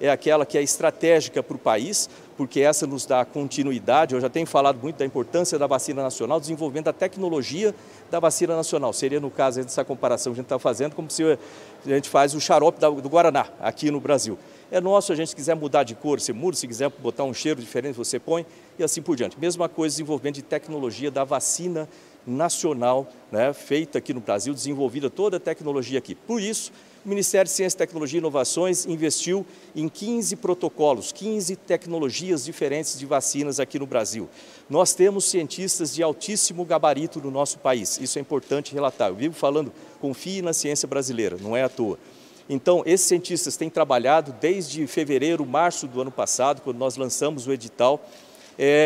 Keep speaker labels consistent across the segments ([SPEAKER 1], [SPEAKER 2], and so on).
[SPEAKER 1] é aquela que é estratégica para o país, porque essa nos dá continuidade. Eu já tenho falado muito da importância da vacina nacional, desenvolvendo a tecnologia da vacina nacional. Seria, no caso dessa comparação que a gente está fazendo, como se a gente faz o xarope do Guaraná aqui no Brasil. É nosso, a gente quiser mudar de cor, você muda, se quiser botar um cheiro diferente, você põe, e assim por diante. Mesma coisa, desenvolvimento de tecnologia da vacina nacional, né, feita aqui no Brasil, desenvolvida toda a tecnologia aqui. Por isso, o Ministério de Ciência, Tecnologia e Inovações investiu em 15 protocolos, 15 tecnologias diferentes de vacinas aqui no Brasil. Nós temos cientistas de altíssimo gabarito no nosso país, isso é importante relatar. Eu vivo falando, confie na ciência brasileira, não é à toa. Então, esses cientistas têm trabalhado desde fevereiro, março do ano passado, quando nós lançamos o edital.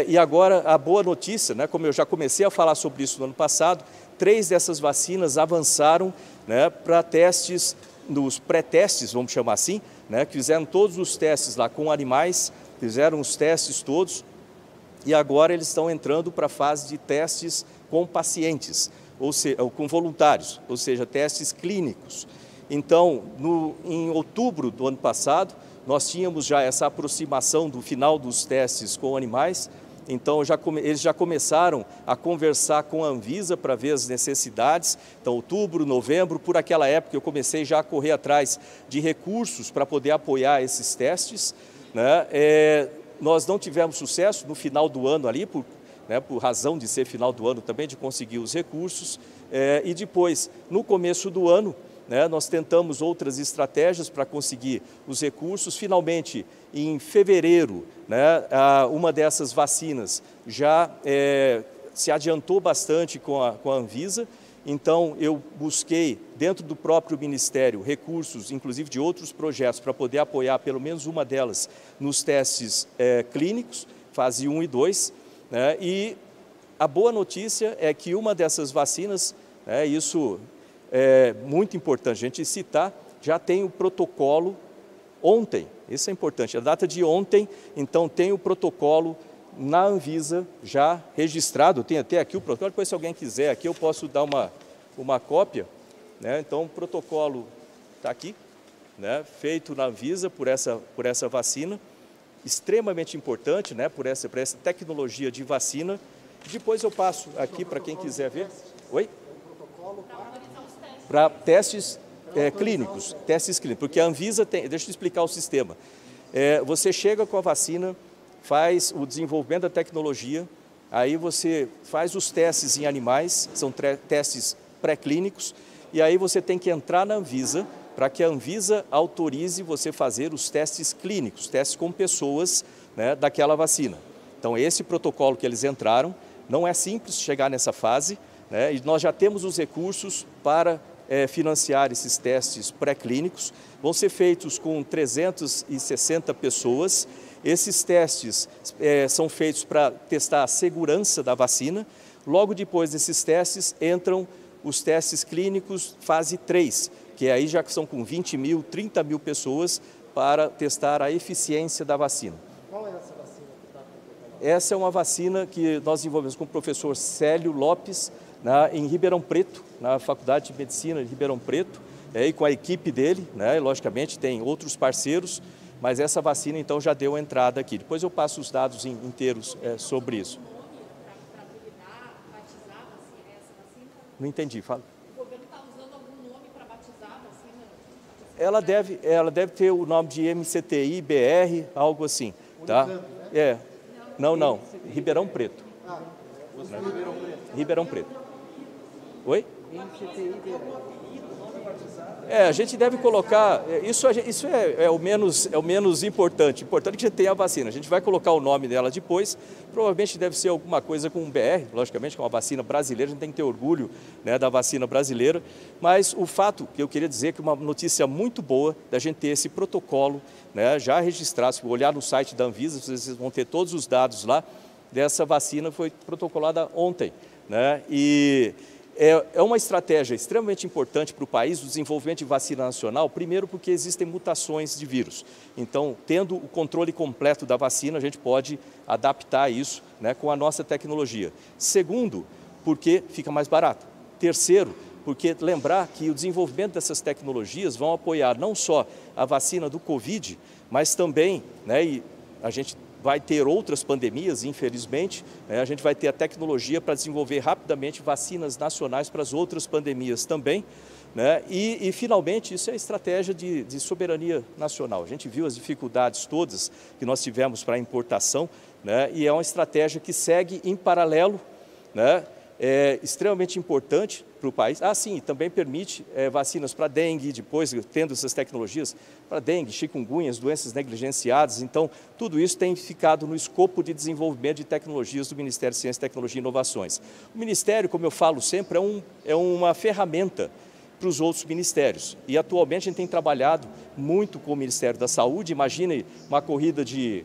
[SPEAKER 1] E agora, a boa notícia, né, como eu já comecei a falar sobre isso no ano passado, 3 dessas vacinas avançaram, né, para testes, nos pré-testes, vamos chamar assim, né, que fizeram todos os testes lá com animais, fizeram os testes todos, e agora eles estão entrando para a fase de testes com pacientes, ou seja, com voluntários, ou seja, testes clínicos. Então, em outubro do ano passado, nós tínhamos já essa aproximação do final dos testes com animais, então eles já começaram a conversar com a Anvisa para ver as necessidades. Então, outubro, novembro, por aquela época eu comecei já a correr atrás de recursos para poder apoiar esses testes, né? Nós não tivemos sucesso no final do ano ali, por razão de ser final do ano também, de conseguir os recursos, e depois, no começo do ano, né, nós tentamos outras estratégias para conseguir os recursos. Finalmente, em fevereiro, né, uma dessas vacinas já se adiantou bastante com a Anvisa. Então, eu busquei, dentro do próprio Ministério, recursos, inclusive de outros projetos, para poder apoiar pelo menos uma delas nos testes clínicos, fase 1 e 2. Né, e a boa notícia é que uma dessas vacinas, isso é muito importante a gente citar, já tem o protocolo ontem, isso é importante, a data de ontem, então tem o protocolo na Anvisa já registrado, tem até aqui o protocolo, depois se alguém quiser aqui eu posso dar uma cópia, né? Então o protocolo está aqui, né? Feito na Anvisa por essa vacina, extremamente importante, né? por essa tecnologia de vacina. Depois eu passo aqui para quem quiser ver. Oi? Para testes clínicos, porque a Anvisa tem, deixa eu explicar o sistema. Você chega com a vacina, faz o desenvolvimento da tecnologia, aí você faz os testes em animais, são testes pré-clínicos, e aí você tem que entrar na Anvisa, para que a Anvisa autorize você fazer os testes clínicos, testes com pessoas, né, daquela vacina. Então, esse protocolo que eles entraram, não é simples chegar nessa fase, né, e nós já temos os recursos para financiar esses testes pré-clínicos. Vão ser feitos com 360 pessoas. Esses testes são feitos para testar a segurança da vacina. Logo depois desses testes, entram os testes clínicos fase 3, que aí já são com 20 mil, 30 mil pessoas para testar a eficiência da vacina.
[SPEAKER 2] Qual é essa vacina que está acontecendo?
[SPEAKER 1] Essa é uma vacina que nós desenvolvemos com o professor Célio Lopes, em Ribeirão Preto, na Faculdade de Medicina de Ribeirão Preto, e com a equipe dele, né, logicamente tem outros parceiros, mas essa vacina então já deu entrada aqui. Depois eu passo os dados inteiros sobre isso. Não entendi, fala.
[SPEAKER 3] O governo está usando algum nome para batizar a vacina?
[SPEAKER 1] Ela deve ter o nome de MCTI, BR, algo assim, tá? Não, Ribeirão Preto. Ribeirão Preto. Oi? A gente deve colocar, isso é o menos importante. Importante que a gente tenha a vacina. A gente vai colocar o nome dela depois. Provavelmente deve ser alguma coisa com BR, logicamente, que é uma vacina brasileira. A gente tem que ter orgulho, né, da vacina brasileira. Mas o fato que eu queria dizer que uma notícia muito boa da gente ter esse protocolo, né, já registrado. Se olhar no site da Anvisa, vocês vão ter todos os dados lá. Dessa vacina foi protocolada ontem, né? E é uma estratégia extremamente importante para o país, o desenvolvimento de vacina nacional, primeiro porque existem mutações de vírus. Então, tendo o controle completo da vacina, a gente pode adaptar isso, né, com a nossa tecnologia. Segundo, porque fica mais barato. Terceiro, porque lembrar que o desenvolvimento dessas tecnologias vão apoiar não só a vacina do Covid, mas também, né, e a gente vai ter outras pandemias, infelizmente, né, a gente vai ter a tecnologia para desenvolver rapidamente vacinas nacionais para as outras pandemias também, né, e finalmente, isso é a estratégia de soberania nacional. A gente viu as dificuldades todas que nós tivemos para a importação, né, e é uma estratégia que segue em paralelo, né, é extremamente importante para o país. Sim, também permite vacinas para dengue, depois tendo essas tecnologias para dengue, chikungunya, doenças negligenciadas. Então, tudo isso tem ficado no escopo de desenvolvimento de tecnologias do Ministério de Ciência, Tecnologia e Inovações. O Ministério, como eu falo sempre, é uma ferramenta para os outros ministérios. E atualmente a gente tem trabalhado muito com o Ministério da Saúde. Imagine uma corrida de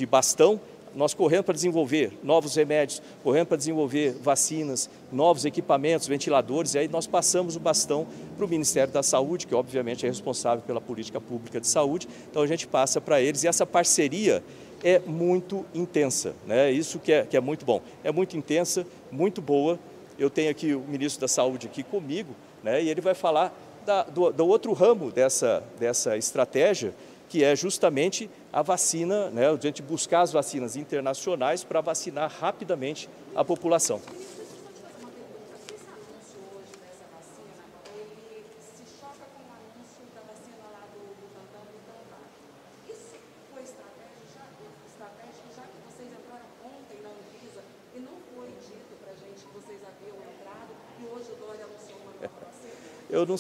[SPEAKER 1] bastão, nós correndo para desenvolver novos remédios, correndo para desenvolver vacinas, novos equipamentos, ventiladores, e aí nós passamos o bastão para o Ministério da Saúde, que obviamente é responsável pela política pública de saúde, então a gente passa para eles, e essa parceria é muito intensa, né? Isso que é muito bom, é muito intensa, muito boa. Eu tenho aqui o Ministro da Saúde aqui comigo, né? E ele vai falar do outro ramo dessa estratégia, que é justamente a vacina, né, a gente buscar as vacinas internacionais para vacinar rapidamente a população. Eu não,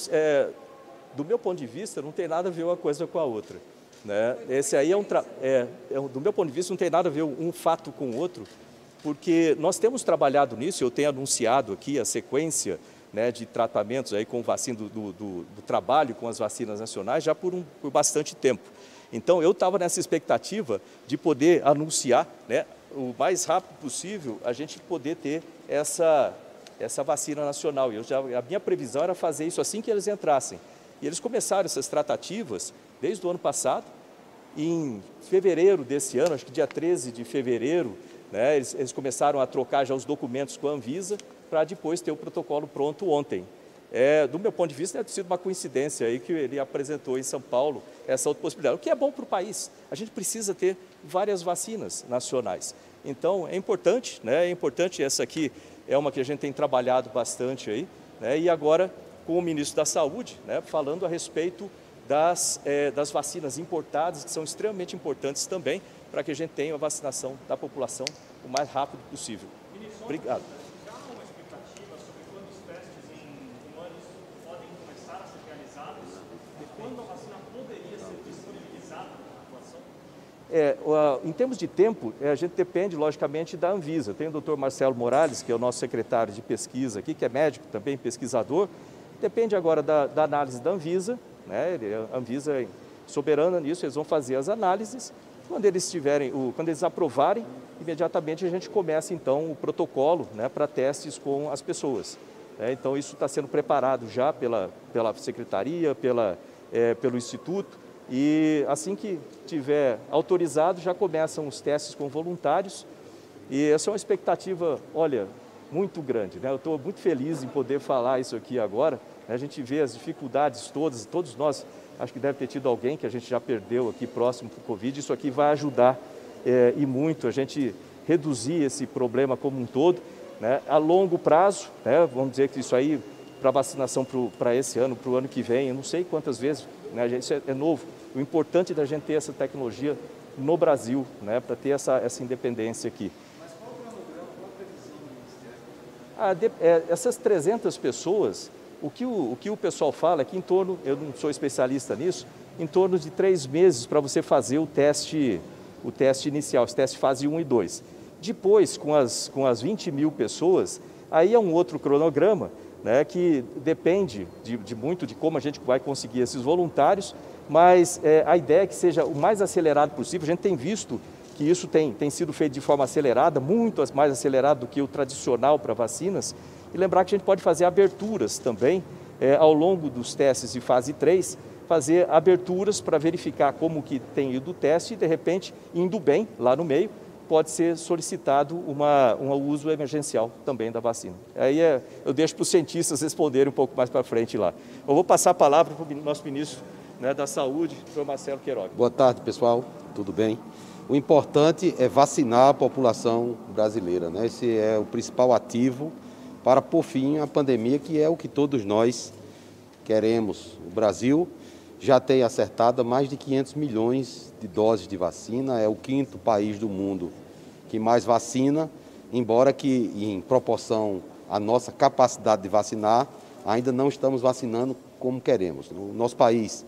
[SPEAKER 1] do meu ponto de vista, não tem nada a ver uma coisa com a outra, né? Esse aí do meu ponto de vista, não tem nada a ver um fato com o outro, porque nós temos trabalhado nisso. Eu tenho anunciado aqui a sequência, né, de tratamentos aí com vacina, do trabalho com as vacinas nacionais já por bastante tempo. Então, eu estava nessa expectativa de poder anunciar, né, o mais rápido possível, a gente poder ter essa vacina nacional. A minha previsão era fazer isso assim que eles entrassem. E eles começaram essas tratativas desde o ano passado. Em fevereiro desse ano, acho que dia 13 de fevereiro, né, eles começaram a trocar já os documentos com a Anvisa para depois ter o protocolo pronto ontem. Do meu ponto de vista, deve ter sido uma coincidência aí que ele apresentou em São Paulo essa outra possibilidade, o que é bom para o país. A gente precisa ter várias vacinas nacionais. Então, é importante, né? É importante. Essa aqui é uma que a gente tem trabalhado bastante aí, né? E agora com o Ministro da Saúde, né, falando a respeito das vacinas importadas, que são extremamente importantes também, para que a gente tenha a vacinação da população o mais rápido possível. Obrigado.
[SPEAKER 4] Já há uma expectativa sobre quando os testes em humanos podem começar a ser realizados e quando a vacina poderia ser disponibilizada para a população?
[SPEAKER 1] Em termos de tempo, a gente depende, logicamente, da Anvisa. Tem o Dr. Marcelo Morales, que é o nosso secretário de pesquisa aqui, que é médico também, pesquisador. Depende agora da análise da Anvisa, né? A Anvisa é soberana nisso, eles vão fazer as análises. Quando eles aprovarem, imediatamente a gente começa então o protocolo, né, para testes com as pessoas. Então isso está sendo preparado já pela secretaria, pelo Instituto, e assim que tiver autorizado já começam os testes com voluntários. E essa é uma expectativa, olha, muito grande, né? Eu estou muito feliz em poder falar isso aqui agora, né? A gente vê as dificuldades todos nós, acho que deve ter tido alguém que a gente já perdeu aqui próximo do Covid. Isso aqui vai ajudar e muito a gente reduzir esse problema como um todo, né? A longo prazo, né? Vamos dizer que isso aí para vacinação para esse ano, para o ano que vem, eu não sei quantas vezes, né? Isso é novo. O importante é da gente ter essa tecnologia no Brasil, né? Para ter essa independência aqui. Essas 300 pessoas, o que o pessoal fala é que em torno, eu não sou especialista nisso, em torno de 3 meses para você fazer o teste inicial, esse teste fase 1 e 2. Depois, com as 20 mil pessoas, aí é um outro cronograma, né, que depende muito de como a gente vai conseguir esses voluntários, mas a ideia é que seja o mais acelerado possível. A gente tem visto que isso tem sido feito de forma acelerada, muito mais acelerado do que o tradicional para vacinas. E lembrar que a gente pode fazer aberturas também, ao longo dos testes de fase 3, fazer aberturas para verificar como que tem ido o teste e, de repente, indo bem lá no meio, pode ser solicitado um uso emergencial também da vacina. Aí eu deixo para os cientistas responderem um pouco mais para frente lá. Eu vou passar a palavra para o nosso ministro, né, da Saúde, o senhor Marcelo Queiroga.
[SPEAKER 5] Boa tarde, pessoal. Tudo bem? O importante é vacinar a população brasileira, né? Esse é o principal ativo para pôr fim à pandemia, que é o que todos nós queremos. O Brasil já tem acertado mais de 500 milhões de doses de vacina, é o 5º país do mundo que mais vacina, embora que em proporção à nossa capacidade de vacinar, ainda não estamos vacinando como queremos. O nosso país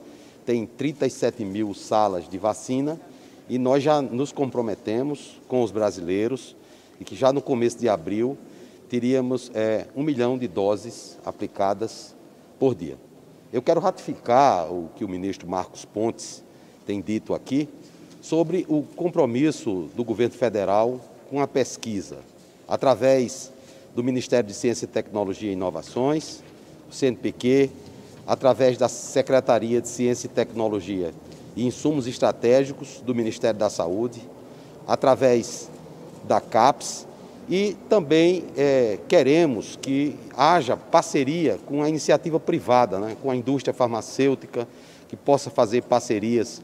[SPEAKER 5] tem 37 mil salas de vacina e nós já nos comprometemos com os brasileiros e que já no começo de abril teríamos 1 milhão de doses aplicadas por dia. Eu quero ratificar o que o ministro Marcos Pontes tem dito aqui sobre o compromisso do governo federal com a pesquisa, através do Ministério de Ciência, Tecnologia e Inovações, o CNPq, através da Secretaria de Ciência e Tecnologia e Insumos Estratégicos do Ministério da Saúde, através da CAPES, e também queremos que haja parceria com a iniciativa privada, né, com a indústria farmacêutica, que possa fazer parcerias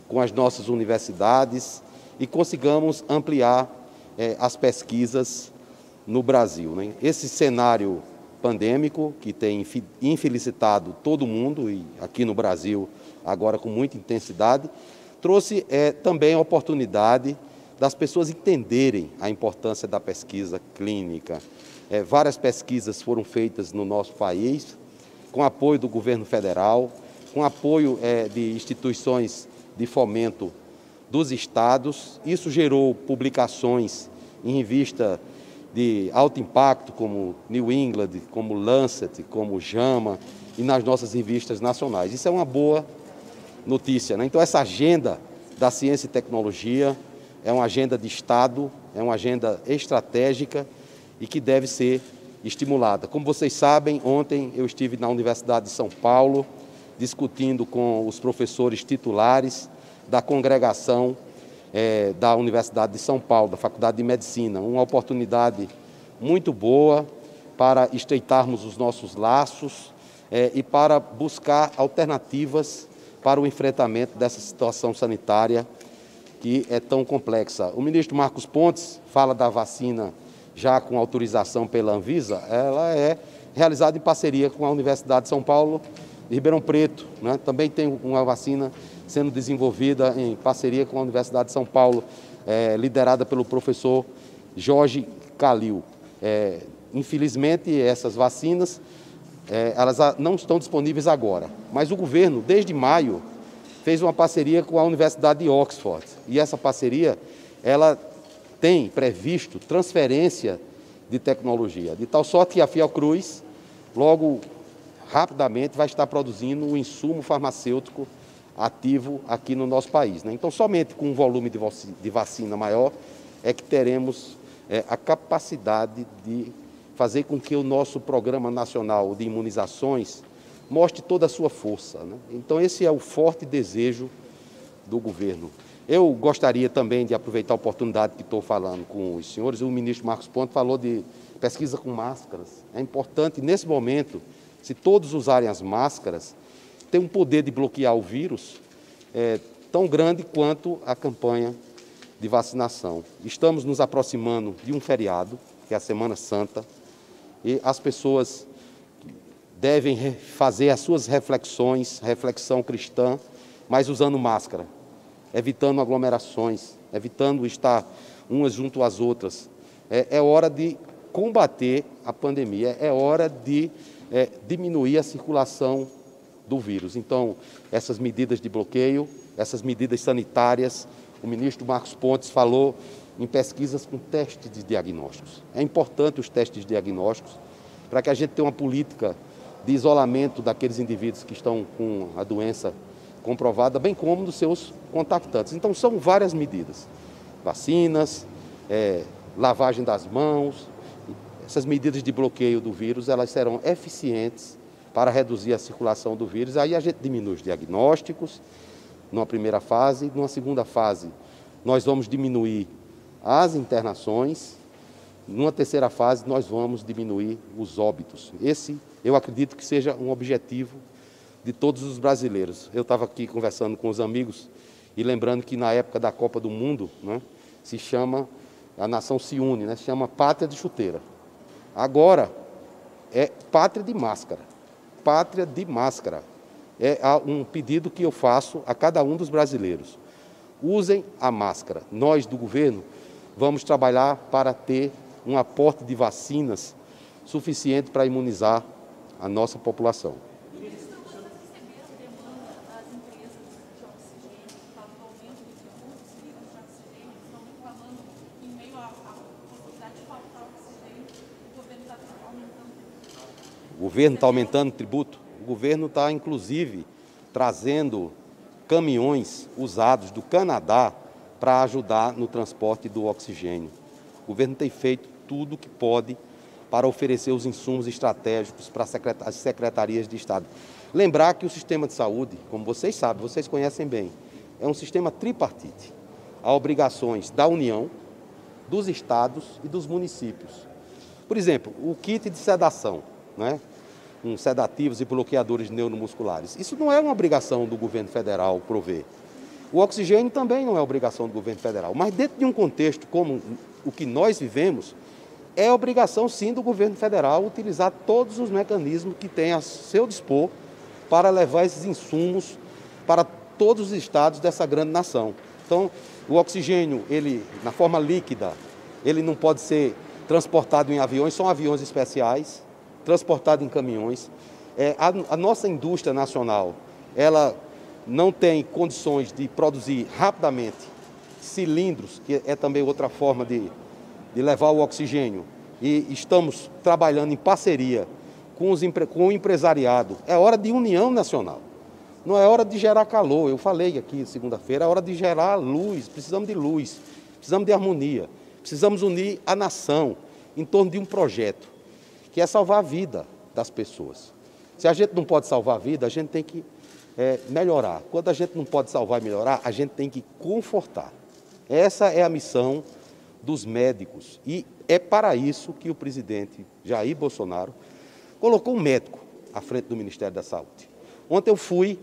[SPEAKER 5] com as nossas universidades e consigamos ampliar as pesquisas no Brasil, né? Esse cenário pandêmico que tem infelicitado todo mundo e aqui no Brasil agora com muita intensidade, trouxe também a oportunidade das pessoas entenderem a importância da pesquisa clínica. Várias pesquisas foram feitas no nosso país, com apoio do governo federal, com apoio de instituições de fomento dos estados. Isso gerou publicações em revista de alto impacto, como New England, como Lancet, como JAMA, e nas nossas revistas nacionais. Isso é uma boa notícia, né? Então, essa agenda da ciência e tecnologia é uma agenda de Estado, é uma agenda estratégica e que deve ser estimulada. Como vocês sabem, ontem eu estive na Universidade de São Paulo discutindo com os professores titulares da congregação da Universidade de São Paulo, da Faculdade de Medicina. Uma oportunidade muito boa para estreitarmos os nossos laços e para buscar alternativas para o enfrentamento dessa situação sanitária que é tão complexa. O ministro Marcos Pontes fala da vacina já com autorização pela Anvisa. Ela é realizada em parceria com a Universidade de São Paulo de Ribeirão Preto, né? Também tem uma vacina sendo desenvolvida em parceria com a Universidade de São Paulo, liderada pelo professor Jorge Calil. Infelizmente, essas vacinas elas não estão disponíveis agora, mas o governo, desde maio, fez uma parceria com a Universidade de Oxford. E essa parceria, ela tem previsto transferência de tecnologia, de tal sorte que a Fiocruz, logo, rapidamente, vai estar produzindo um insumo farmacêutico ativo aqui no nosso país, né? Então, somente com um volume de vacina maior é que teremos a capacidade de fazer com que o nosso Programa Nacional de Imunizações mostre toda a sua força, né? Então, esse é o forte desejo do governo. Eu gostaria também de aproveitar a oportunidade que estou falando com os senhores. O ministro Marcos Pontes falou de pesquisa com máscaras. É importante, nesse momento, se todos usarem as máscaras, tem um poder de bloquear o vírus tão grande quanto a campanha de vacinação. Estamos nos aproximando de um feriado, que é a Semana Santa, e as pessoas devem fazer as suas reflexão cristã, mas usando máscara, evitando aglomerações, evitando estar umas junto às outras. É hora de combater a pandemia, é hora de diminuir a circulação do vírus. Então, essas medidas de bloqueio, essas medidas sanitárias, o ministro Marcos Pontes falou em pesquisas com testes de diagnósticos. É importante os testes de diagnósticos para que a gente tenha uma política de isolamento daqueles indivíduos que estão com a doença comprovada, bem como dos seus contactantes. Então, são várias medidas. Vacinas, lavagem das mãos. Essas medidas de bloqueio do vírus, elas serão eficientes para reduzir a circulação do vírus. Aí a gente diminui os diagnósticos, numa primeira fase. Numa segunda fase, nós vamos diminuir as internações. Numa terceira fase, nós vamos diminuir os óbitos. Esse, eu acredito que seja um objetivo de todos os brasileiros. Eu estava aqui conversando com os amigos e lembrando que na época da Copa do Mundo, né, se chama, a nação se une, né, se chama pátria de chuteira. Agora é pátria de máscara. Pátria de máscara. É um pedido que eu faço a cada um dos brasileiros. Usem a máscara. Nós, do governo, vamos trabalhar para ter um aporte de vacinas suficiente para imunizar a nossa população.
[SPEAKER 3] Vocês receberam demanda das empresas de oxigênio, por causa do aumento dos custos de oxigênio, estão reclamando em meio à possibilidade de faltar oxigênio, o governo está aumentando o tributo.
[SPEAKER 5] O governo está aumentando o tributo? O governo está, inclusive, trazendo caminhões usados do Canadá para ajudar no transporte do oxigênio. O governo tem feito tudo o que pode para oferecer os insumos estratégicos para as secretarias de Estado. Lembrar que o sistema de saúde, como vocês sabem, vocês conhecem bem, é um sistema tripartite. Há obrigações da União, dos estados e dos municípios. Por exemplo, o kit de sedação, né? Com sedativos e bloqueadores neuromusculares. Isso não é uma obrigação do governo federal prover. O oxigênio também não é obrigação do governo federal. Mas dentro de um contexto como o que nós vivemos, é obrigação sim do governo federal utilizar todos os mecanismos que tem a seu dispor para levar esses insumos para todos os estados dessa grande nação. Então, o oxigênio, ele, na forma líquida, ele não pode ser transportado em aviões, são aviões especiais, transportado em caminhões. A nossa indústria nacional, ela não tem condições de produzir rapidamente cilindros, que é também outra forma de levar o oxigênio. E estamos trabalhando em parceria com o empresariado. É hora de união nacional. Não é hora de gerar calor. Eu falei aqui segunda-feira, é hora de gerar luz. Precisamos de luz, precisamos de harmonia. Precisamos unir a nação em torno de um projeto, que é salvar a vida das pessoas. Se a gente não pode salvar a vida, a gente tem que melhorar. Quando a gente não pode salvar e melhorar, a gente tem que confortar. Essa é a missão dos médicos. E é para isso que o presidente Jair Bolsonaro colocou um médico à frente do Ministério da Saúde. Ontem eu fui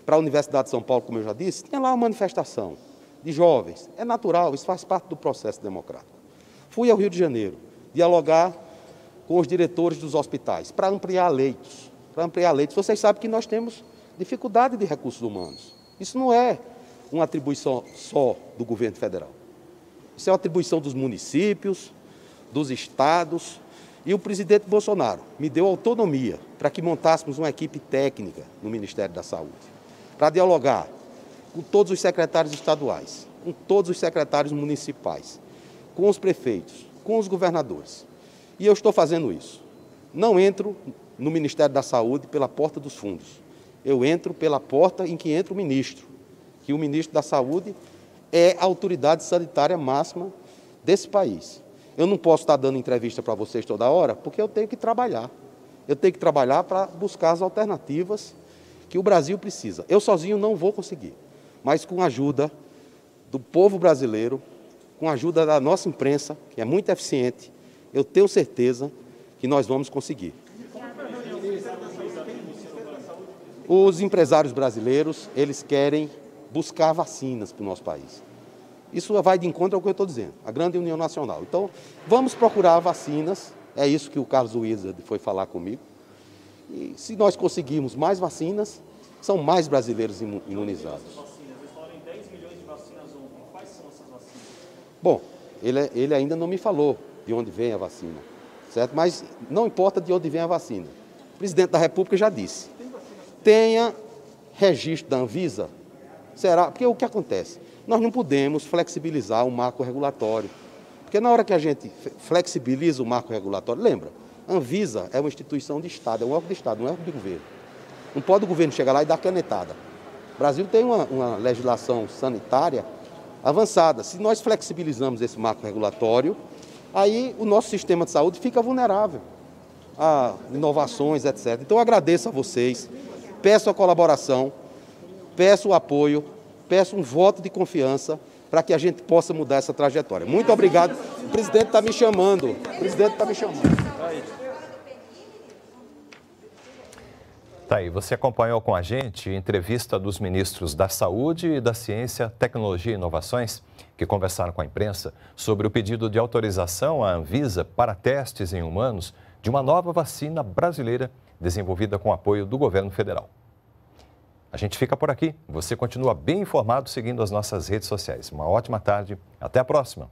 [SPEAKER 5] para a Universidade de São Paulo, como eu já disse, tinha lá uma manifestação de jovens. É natural, isso faz parte do processo democrático. Fui ao Rio de Janeiro dialogar com os diretores dos hospitais para ampliar leitos. Vocês sabem que nós temos dificuldade de recursos humanos. Isso não é uma atribuição só do governo federal. Isso é uma atribuição dos municípios, dos estados. E o presidente Bolsonaro me deu autonomia para que montássemos uma equipe técnica no Ministério da Saúde, para dialogar com todos os secretários estaduais, com todos os secretários municipais, com os prefeitos, com os governadores. E eu estou fazendo isso. Não entro no Ministério da Saúde pela porta dos fundos. Eu entro pela porta em que entra o ministro, que o ministro da Saúde é a autoridade sanitária máxima desse país. Eu não posso estar dando entrevista para vocês toda hora, porque eu tenho que trabalhar. Eu tenho que trabalhar para buscar as alternativas que o Brasil precisa. Eu sozinho não vou conseguir, mas com a ajuda do povo brasileiro, com a ajuda da nossa imprensa, que é muito eficiente, eu tenho certeza que nós vamos conseguir. Os empresários brasileiros, eles querem buscar vacinas para o nosso país. Isso vai de encontro ao que eu estou dizendo, a grande união nacional. Então, vamos procurar vacinas, é isso que o Carlos Wizard foi falar comigo. E se nós conseguirmos mais vacinas, são mais brasileiros imunizados.
[SPEAKER 4] Eles falam em 10 milhões de vacinas ontem. Quais são essas vacinas?
[SPEAKER 5] Bom, ele ainda não me falou de onde vem a vacina, certo? Mas não importa de onde vem a vacina. O presidente da República já disse, tenha registro da Anvisa. Será? Porque o que acontece? Nós não podemos flexibilizar o marco regulatório. Porque na hora que a gente flexibiliza o marco regulatório, lembra, a Anvisa é uma instituição de Estado, é um órgão de Estado, não é um órgão de governo. Não pode o governo chegar lá e dar canetada. O Brasil tem uma legislação sanitária avançada. Se nós flexibilizamos esse marco regulatório, aí o nosso sistema de saúde fica vulnerável a inovações, etc. Então eu agradeço a vocês, peço a colaboração, peço o apoio peço um voto de confiança para que a gente possa mudar essa trajetória. Muito obrigado. O presidente está me chamando. O presidente está me chamando.
[SPEAKER 6] Tá aí, você acompanhou com a gente a entrevista dos ministros da Saúde e da Ciência, Tecnologia e Inovações, que conversaram com a imprensa sobre o pedido de autorização à Anvisa para testes em humanos de uma nova vacina brasileira desenvolvida com apoio do governo federal. A gente fica por aqui. Você continua bem informado seguindo as nossas redes sociais. Uma ótima tarde. Até a próxima.